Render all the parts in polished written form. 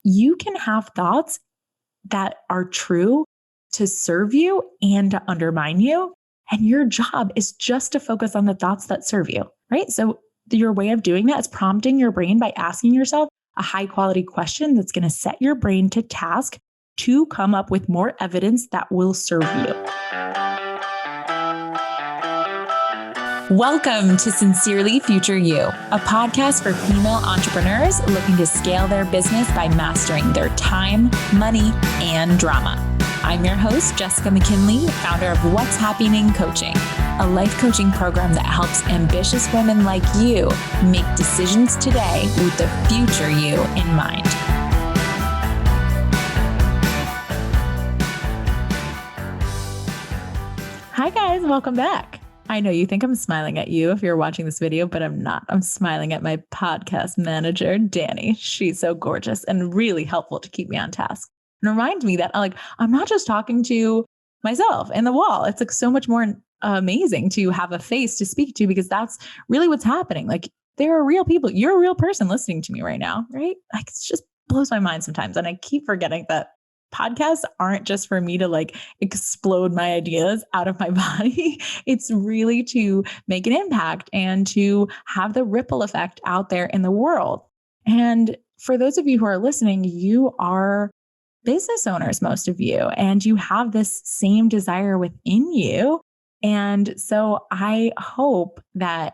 you can have thoughts that are true to serve you and to undermine you. And your job is just to focus on the thoughts that serve you, right? So your way of doing that is prompting your brain by asking yourself a high quality question that's going to set your brain to task to come up with more evidence that will serve you. Welcome to Sincerely Future You, a podcast for female entrepreneurs looking to scale their business by mastering their time, money, and drama. I'm your host, Jessica McKinley, founder of What's Happening Coaching, a life coaching program that helps ambitious women like you make decisions today with the future you in mind. Hi guys, welcome back. I know you think I'm smiling at you if you're watching this video, but I'm not. I'm smiling at my podcast manager, Danny. She's so gorgeous and really helpful to keep me on task. And reminds me that I'm not just talking to myself and the wall. It's like so much more amazing to have a face to speak to, because that's really what's happening. Like, there are real people. You're a real person listening to me right now, right? Like, it just blows my mind sometimes. And I keep forgetting that podcasts aren't just for me to explode my ideas out of my body. It's really to make an impact and to have the ripple effect out there in the world. And for those of you who are listening, you are business owners, most of you, and you have this same desire within you. And so I hope that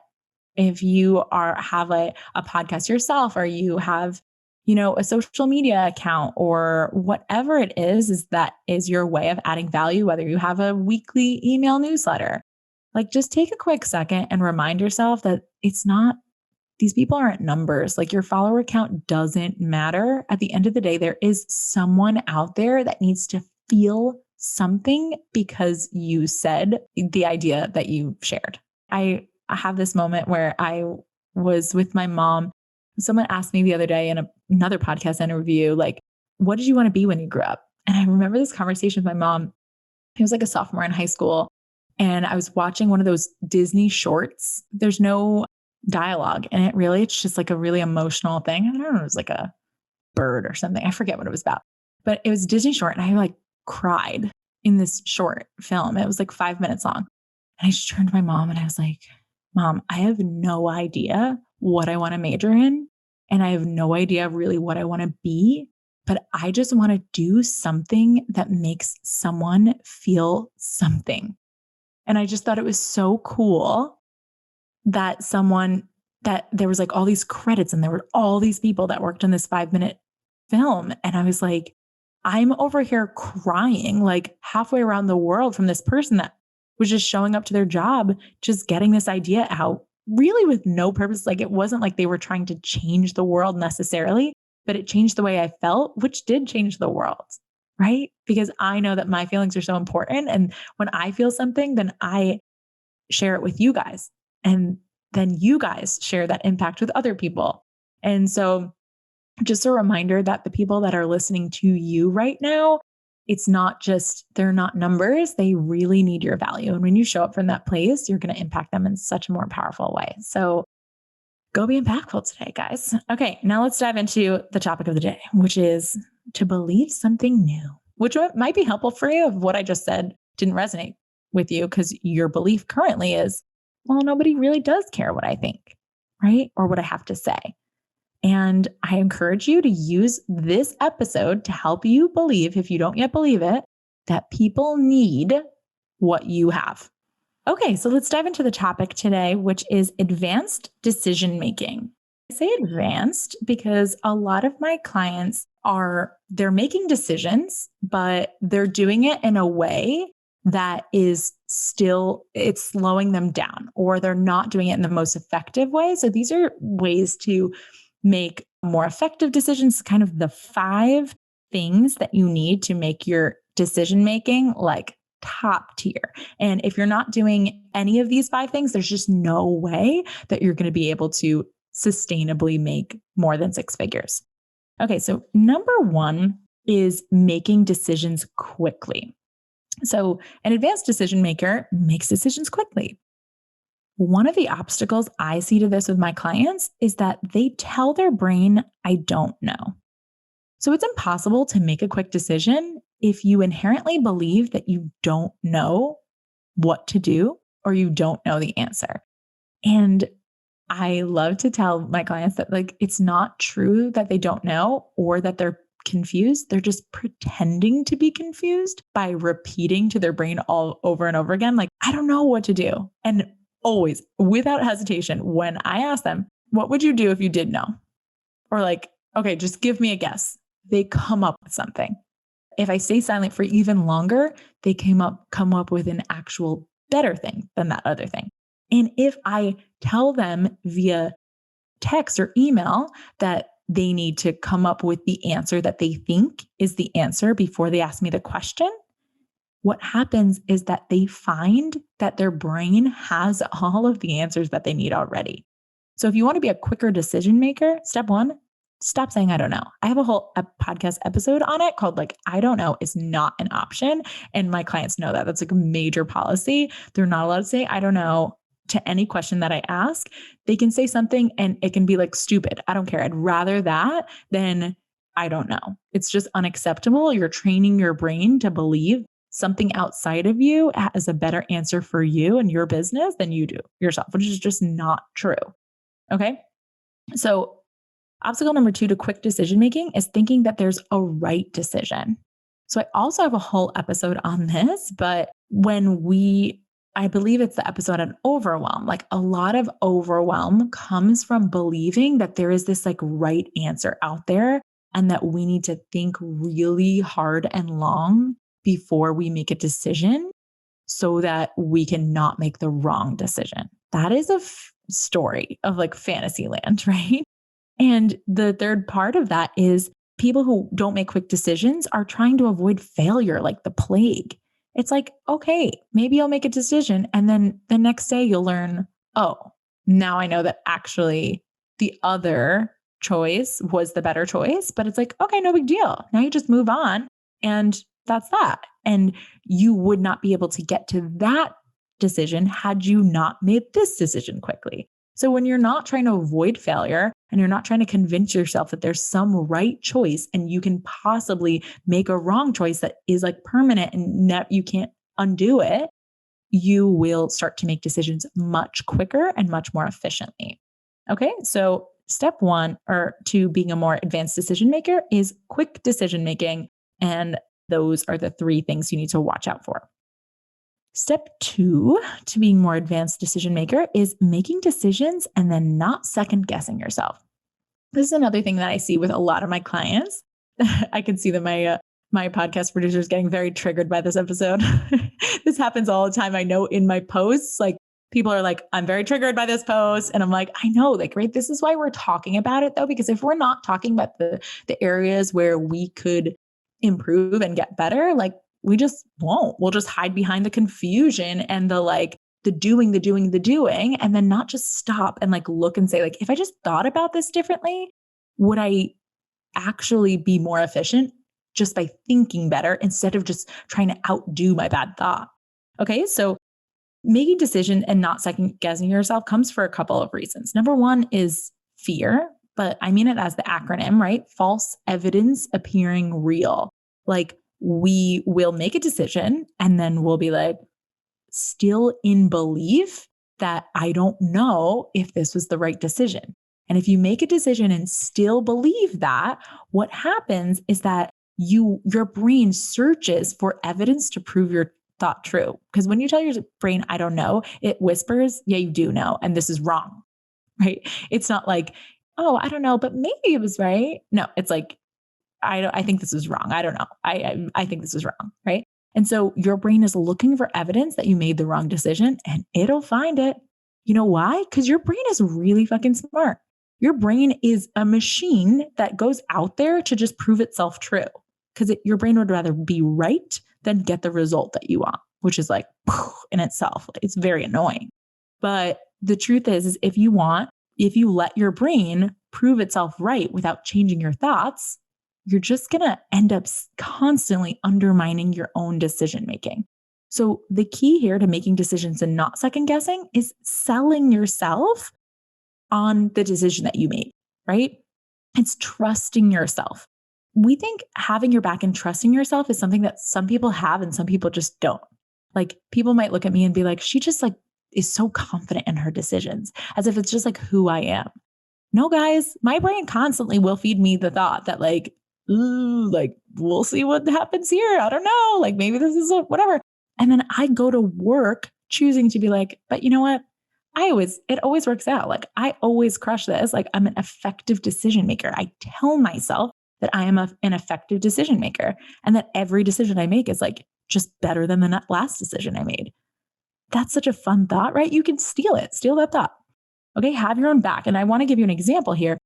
if you have a podcast yourself, or you have, a social media account, or whatever it is that is your way of adding value, whether you have a weekly email newsletter, just take a quick second and remind yourself that these people aren't numbers. Your follower count doesn't matter. At the end of the day, there is someone out there that needs to feel something because you said the idea that you shared. I have this moment where I was with my mom. Someone asked me the other day in another podcast interview, what did you want to be when you grew up? And I remember this conversation with my mom. It was a sophomore in high school. And I was watching one of those Disney shorts. There's no dialogue. And it's just a really emotional thing. I don't know, it was a bird or something. I forget what it was about, but it was a Disney short. And I cried in this short film. It was 5 minutes long. And I just turned to my mom and I was like, Mom, I have no idea what I want to major in. And I have no idea really what I want to be, but I just want to do something that makes someone feel something. And I just thought it was so cool that there was all these credits and there were all these people that worked on this 5-minute film. And I was like, I'm over here crying halfway around the world from this person that was just showing up to their job, just getting this idea out really with no purpose. It wasn't like they were trying to change the world necessarily, but it changed the way I felt, which did change the world, right? Because I know that my feelings are so important. And when I feel something, then I share it with you guys. And then you guys share that impact with other people. And so just a reminder that the people that are listening to you right now, they're not numbers. They really need your value. And when you show up from that place, you're going to impact them in such a more powerful way. So go be impactful today, guys. Okay, now let's dive into the topic of the day, which is to believe something new, which might be helpful for you if what I just said didn't resonate with you, because your belief currently is, well, nobody really does care what I think, right? Or what I have to say. And I encourage you to use this episode to help you believe, if you don't yet believe it, that people need what you have. Okay, so let's dive into the topic today, which is advanced decision making. I say advanced because a lot of my clients they're making decisions, but they're doing it in a way that is it's slowing them down, or they're not doing it in the most effective way. So these are ways to make more effective decisions, kind of the 5 things that you need to make your decision-making top tier. And if you're not doing any of these 5 things, there's just no way that you're going to be able to sustainably make more than 6 figures. Okay, so number 1 is making decisions quickly. So an advanced decision maker makes decisions quickly. One of the obstacles I see to this with my clients is that they tell their brain, I don't know. So it's impossible to make a quick decision if you inherently believe that you don't know what to do or you don't know the answer. And I love to tell my clients that it's not true that they don't know or that they're confused. They're just pretending to be confused by repeating to their brain all over and over again, I don't know what to do. And always, without hesitation, when I ask them, what would you do if you did know? Or okay, just give me a guess. They come up with something. If I stay silent for even longer, they come up with an actual better thing than that other thing. And if I tell them via text or email that they need to come up with the answer that they think is the answer before they ask me the question, what happens is that they find that their brain has all of the answers that they need already. So if you want to be a quicker decision maker, step one, stop saying, I don't know. I have a whole podcast episode on it called I don't know is not an option. And my clients know that. That's a major policy. They're not allowed to say, I don't know to any question that I ask. They can say something and it can be stupid. I don't care. I'd rather that than I don't know. It's just unacceptable. You're training your brain to believe something outside of you has a better answer for you and your business than you do yourself, which is just not true. Okay. So obstacle number 2 to quick decision making is thinking that there's a right decision. So I also have a whole episode on this, but I believe it's the episode on overwhelm. A lot of overwhelm comes from believing that there is this right answer out there and that we need to think really hard and long before we make a decision so that we can not make the wrong decision. That is a story of fantasy land, right? And the third part of that is people who don't make quick decisions are trying to avoid failure like the plague. It's okay, maybe I'll make a decision. And then the next day you'll learn, oh, now I know that actually the other choice was the better choice. But it's okay, no big deal. Now you just move on. And that's that. And you would not be able to get to that decision had you not made this decision quickly. So when you're not trying to avoid failure and you're not trying to convince yourself that there's some right choice and you can possibly make a wrong choice that is permanent and you can't undo it, you will start to make decisions much quicker and much more efficiently. Okay. So step 1 or to being a more advanced decision maker is quick decision making. And those are the 3 things you need to watch out for. Step 2 to being more advanced decision maker is making decisions and then not second guessing yourself. This is another thing that I see with a lot of my clients. I can see that my podcast producer is getting very triggered by this episode. This happens all the time. I know in my posts, people are I'm very triggered by this post. And I'm I know, right? This is why we're talking about it though, because if we're not talking about the areas where we could improve and get better, we just won't. We'll just hide behind the confusion and the doing, and then not just stop and look and say, if I just thought about this differently, would I actually be more efficient just by thinking better instead of just trying to outdo my bad thought? Okay. So making decision and not second guessing yourself comes for a couple of reasons. Number 1 is fear, but I mean it as the acronym, right? False evidence appearing real. We will make a decision and then we'll be still in belief that I don't know if this was the right decision. And if you make a decision and still believe that, what happens is that your brain searches for evidence to prove your thought true. Because when you tell your brain, I don't know, it whispers, yeah, you do know. And this is wrong, right? It's not oh, I don't know, but maybe it was right. No, it's I think this is wrong. I don't know. I think this is wrong, right? And so your brain is looking for evidence that you made the wrong decision and it'll find it. You know why? Because your brain is really fucking smart. Your brain is a machine that goes out there to just prove itself true. Because your brain would rather be right than get the result that you want, which is in itself, it's very annoying. But the truth is if you let your brain prove itself right without changing your thoughts, you're just going to end up constantly undermining your own decision making. So the key here to making decisions and not second guessing is selling yourself on the decision that you made, right? It's trusting yourself. we think having your back and trusting yourself is something that some people have and some people just don't. Like people might look at me and be like, she just like is so confident in her decisions as if it's just like who I am. No, guys, my brain constantly will feed me the thought that like, ooh, like we'll see what happens here. I don't know. Like maybe this is whatever. And then I go to work choosing to be like, but you know what? It always works out. Like I always crush this. Like I'm an effective decision maker. I tell myself that I am an effective decision maker and that every decision I make is like just better than the last decision I made. That's such a fun thought, right? You can steal that thought. Okay. Have your own back. And I want to give you an example here.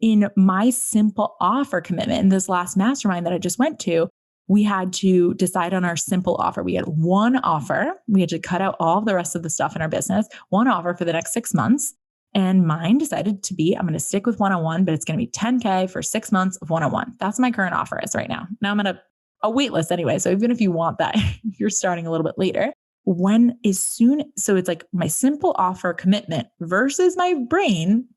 In my simple offer commitment in this last mastermind that I just went to, we had to decide on our simple offer. We had one offer. We had to cut out all of the rest of the stuff in our business, one offer for the next 6 months. And mine decided to be, I'm going to stick with one-on-one, but it's going to be $10K for 6 months of one-on-one. That's my current offer is right now. Now I'm at a wait list anyway. So even if you want that, you're starting a little bit later. So it's like my simple offer commitment versus my brain.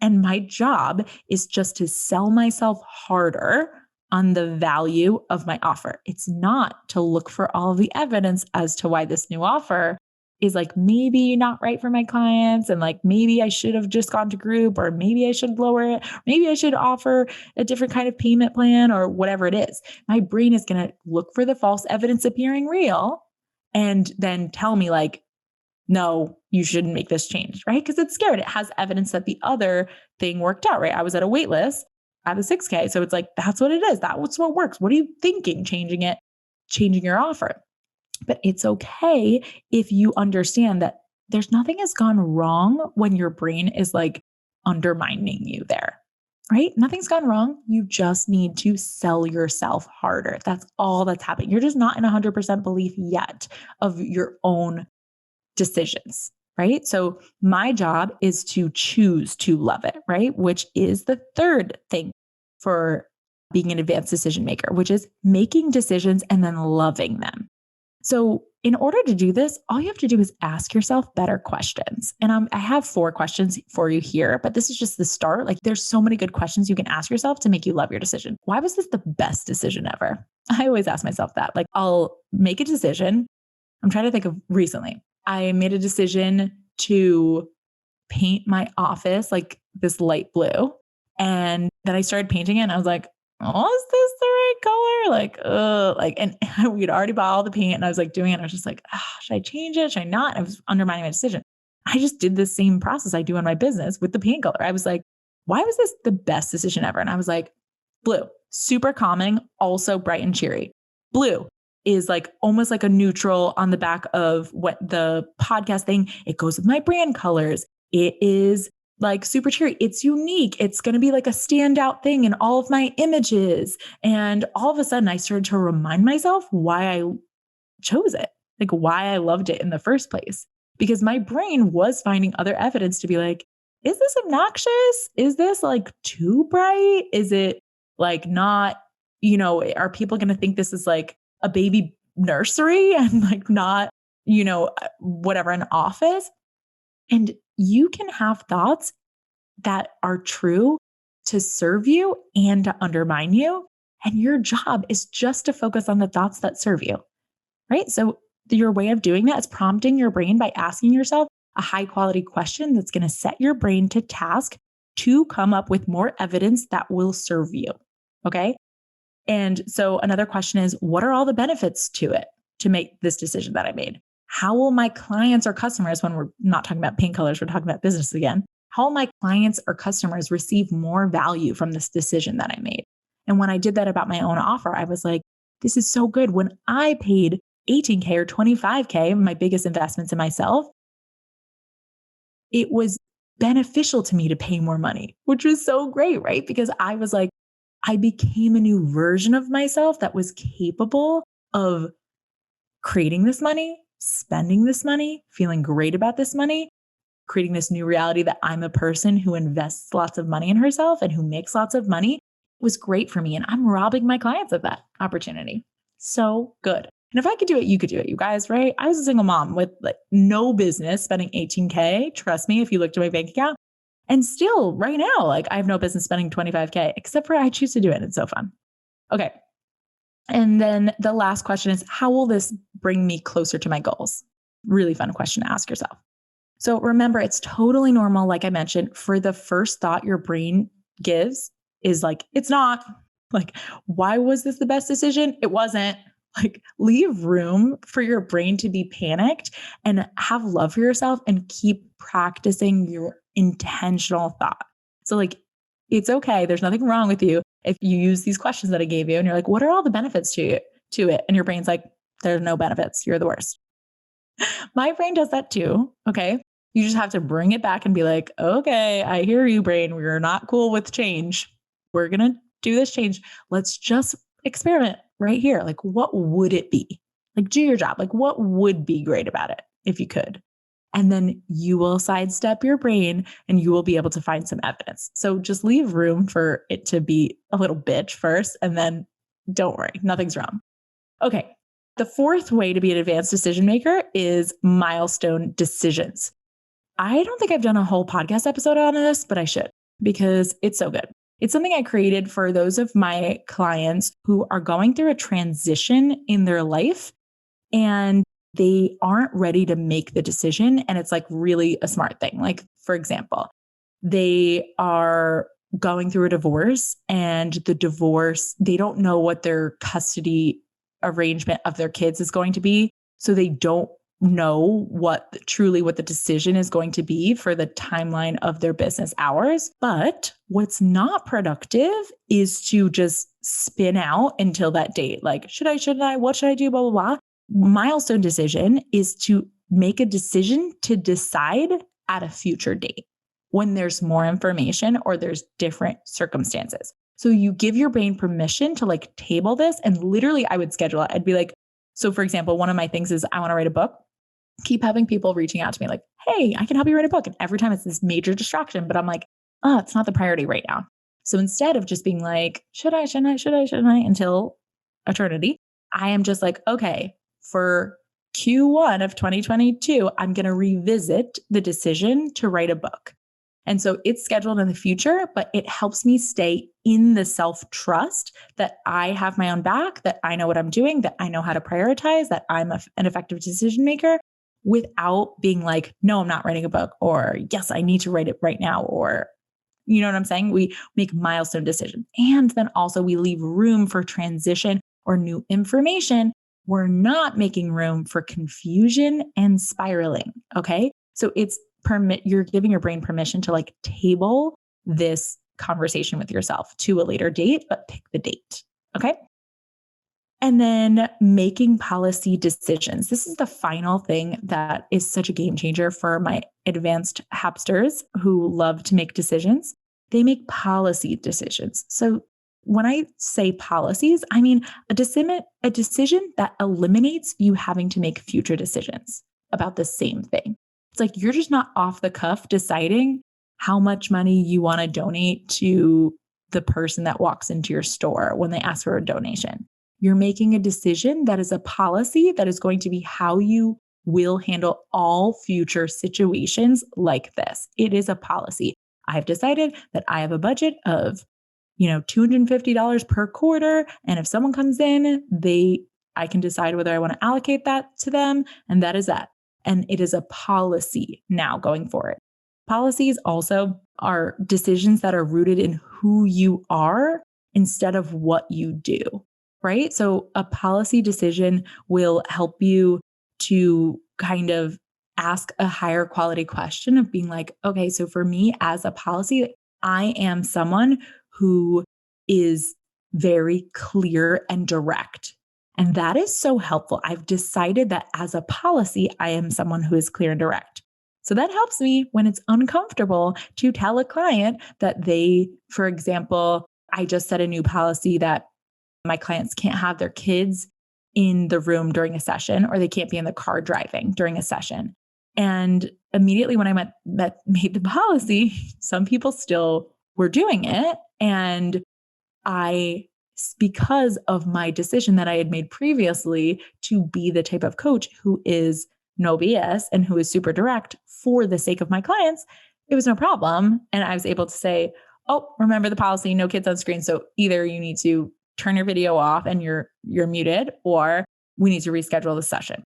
And my job is just to sell myself harder on the value of my offer. It's not to look for all of the evidence as to why this new offer is like maybe not right for my clients. And like maybe I should have just gone to group, or maybe I should lower it. Maybe I should offer a different kind of payment plan or whatever it is. My brain is going to look for the false evidence appearing real and then tell me like, no, you shouldn't make this change, right? Because it's scared. It has evidence that the other thing worked out, right? I was at a wait list at the 6K. So it's like, that's what it is. That's what works. What are you thinking? Changing your offer. But it's okay if you understand that there's nothing has gone wrong when your brain is like undermining you there, right? Nothing's gone wrong. You just need to sell yourself harder. That's all that's happening. You're just not in 100% belief yet of your own decisions, right? So my job is to choose to love it, right? Which is the third thing for being an advanced decision maker, which is making decisions and then loving them. So in order to do this, all you have to do is ask yourself better questions. And I have 4 questions for you here, but this is just the start. Like there's so many good questions you can ask yourself to make you love your decision. Why was this the best decision ever? I always ask myself that. Like I'll make a decision. I'm trying to think of recently. I made a decision to paint my office like this light blue. And then I started painting it and I was like, oh, is this the right color? And we'd already bought all the paint and I was like doing it. And I was just like, should I change it? Should I not? I was undermining my decision. I just did the same process I do in my business with the paint color. I was like, why was this the best decision ever? And I was like, blue, super calming, also bright and cheery. Blue is like almost like a neutral on the back of what the podcast thing. It goes with my brand colors. It is like super cheery. It's unique. It's going to be like a standout thing in all of my images. And all of a sudden I started to remind myself why I chose it, like why I loved it in the first place, because my brain was finding other evidence to be like, is this obnoxious? Is this like too bright? Is it like not, are people going to think this is like a baby nursery and like not, whatever, an office? And you can have thoughts that are true to serve you and to undermine you. And your job is just to focus on the thoughts that serve you, right? So your way of doing that is prompting your brain by asking yourself a high quality question that's going to set your brain to task to come up with more evidence that will serve you. Okay. And so another question is, what are all the benefits to it to make this decision that I made? How will my clients or customers, when we're not talking about paint colors, we're talking about business again, how will my clients or customers receive more value from this decision that I made? And when I did that about my own offer, I was like, this is so good. When I paid 18K or 25K, my biggest investments in myself, it was beneficial to me to pay more money, which was so great, right? Because I was like, I became a new version of myself that was capable of creating this money, spending this money, feeling great about this money, creating this new reality that I'm a person who invests lots of money in herself and who makes lots of money. It was great for me. And I'm robbing my clients of that opportunity. So good. And if I could do it, you could do it, you guys, right? I was a single mom with like no business spending 18K. Trust me, if you looked at my bank account. And still right now, like I have no business spending 25K, except for I choose to do it. It's so fun. Okay. And then the last question is, how will this bring me closer to my goals? Really fun question to ask yourself. So remember, it's totally normal, like I mentioned, for the first thought your brain gives is like, it's not. Like, why was this the best decision? It wasn't. Like, leave room for your brain to be panicked and have love for yourself and keep practicing your intentional thought. So, like, it's okay. There's nothing wrong with you if you use these questions that I gave you and you're like, what are all the benefits to it? And your brain's like, there's no benefits. You're the worst. My brain does that too. Okay. You just have to bring it back and be like, okay, I hear you, brain. We're not cool with change. We're going to do this change. Let's just experiment right here. Like, what would it be? Like, do your job. Like, what would be great about it if you could? And then you will sidestep your brain and you will be able to find some evidence. So just leave room for it to be a little bitch first. And then don't worry, nothing's wrong. Okay. The fourth way to be an advanced decision maker is milestone decisions. I don't think I've done a whole podcast episode on this, but I should because it's so good. It's something I created for those of my clients who are going through a transition in their life and they aren't ready to make the decision. And it's like really a smart thing. Like, for example, they are going through a divorce and the divorce, they don't know what their custody arrangement of their kids is going to be. So they don't know what the decision is going to be for the timeline of their business hours. But what's not productive is to just spin out until that date. Like, shouldn't I, what should I do? Blah, blah, blah. Milestone decision is to make a decision to decide at a future date when there's more information or there's different circumstances. So you give your brain permission to like table this and literally I would schedule it. I'd be like, so for example, one of my things is I want to write a book. Keep having people reaching out to me like, hey, I can help you write a book. And every time it's this major distraction, but I'm like, oh, it's not the priority right now. So instead of just being like, shouldn't I until eternity, I am just like, okay, for Q1 of 2022, I'm going to revisit the decision to write a book. And so it's scheduled in the future, but it helps me stay in the self-trust that I have my own back, that I know what I'm doing, that I know how to prioritize, that I'm an effective decision maker without being like, no, I'm not writing a book, or yes, I need to write it right now, or you know what I'm saying? We make milestone decisions. And then also we leave room for transition or new information. We're not making room for confusion and spiraling. Okay. So you're giving your brain permission to like table this conversation with yourself to a later date, but pick the date. Okay. And then making policy decisions. This is the final thing that is such a game changer for my advanced hapsters who love to make decisions. They make policy decisions. So when I say policies, I mean a decision that eliminates you having to make future decisions about the same thing. It's like you're just not off the cuff deciding how much money you want to donate to the person that walks into your store when they ask for a donation. You're making a decision that is a policy that is going to be how you will handle all future situations like this. It is a policy. I've decided that I have a budget of, $250 per quarter. And if someone comes in, I can decide whether I want to allocate that to them. And that is that. And it is a policy now going forward. Policies also are decisions that are rooted in who you are instead of what you do. Right? So a policy decision will help you to kind of ask a higher quality question of being like, okay, so for me as a policy, I am someone who is very clear and direct. And that is so helpful. I've decided that as a policy, I am someone who is clear and direct. So that helps me when it's uncomfortable to tell a client that for example, I just set a new policy that my clients can't have their kids in the room during a session, or they can't be in the car driving during a session. And immediately when I made the policy, some people still were doing it. And because of my decision that I had made previously to be the type of coach who is no BS and who is super direct for the sake of my clients, it was no problem. And I was able to say, oh, remember the policy, no kids on screen. So either you need to turn your video off and you're muted, or we need to reschedule the session.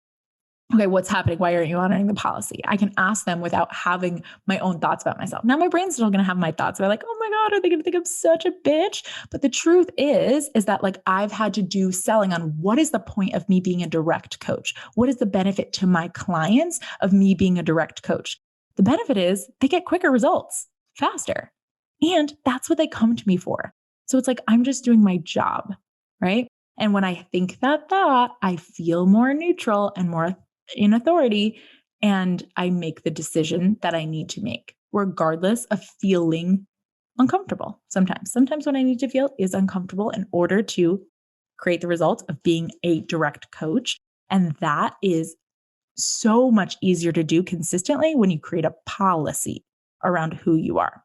Okay, what's happening? Why aren't you honoring the policy? I can ask them without having my own thoughts about myself. Now my brain's still going to have my thoughts. They're like, oh my God, are they going to think I'm such a bitch? But the truth is that like I've had to do selling on what is the point of me being a direct coach? What is the benefit to my clients of me being a direct coach? The benefit is they get quicker results faster. And that's what they come to me for. So it's like, I'm just doing my job, right? And when I think that thought, I feel more neutral and more in authority, and I make the decision that I need to make, regardless of feeling uncomfortable. Sometimes what I need to feel is uncomfortable in order to create the result of being a direct coach. And that is so much easier to do consistently when you create a policy around who you are.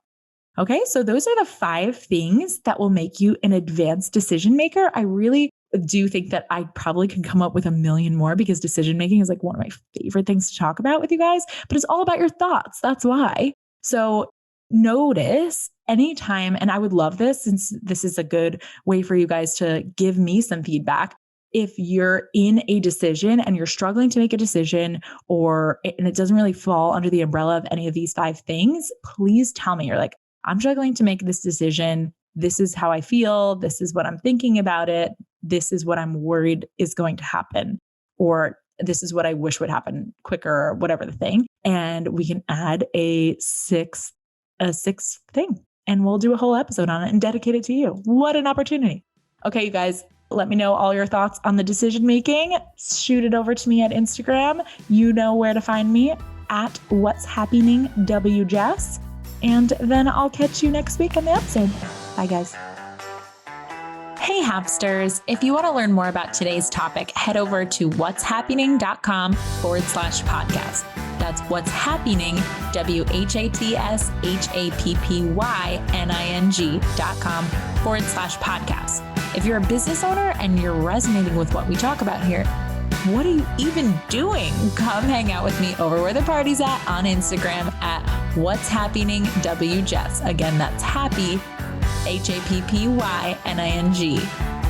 Okay, so those are the 5 things that will make you an advanced decision maker. I really do think that I probably could come up with a million more, because decision making is like one of my favorite things to talk about with you guys, but it's all about your thoughts. That's why. So notice anytime, and I would love this since this is a good way for you guys to give me some feedback. If you're in a decision and you're struggling to make a decision, and it doesn't really fall under the umbrella of any of these 5 things, please tell me. You're like, I'm struggling to make this decision. This is how I feel. This is what I'm thinking about it. This is what I'm worried is going to happen, or this is what I wish would happen quicker, or whatever the thing. And we can add a sixth thing, and we'll do a whole episode on it and dedicate it to you. What an opportunity. Okay, you guys, let me know all your thoughts on the decision making. Shoot it over to me at Instagram. You know where to find me, at What's Happening WJess. And then I'll catch you next week on the episode. Bye, guys. Hey, Hapsters. If you want to learn more about today's topic, head over to what'shappening.com/podcast. That's What's Happening, What'shappening.com/podcast. If you're a business owner and you're resonating with what we talk about here, what are you even doing? Come hang out with me over where the party's at on Instagram at What's Happening WJess. Again, that's happy, HAPPYNING,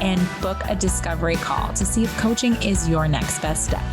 and book a discovery call to see if coaching is your next best step.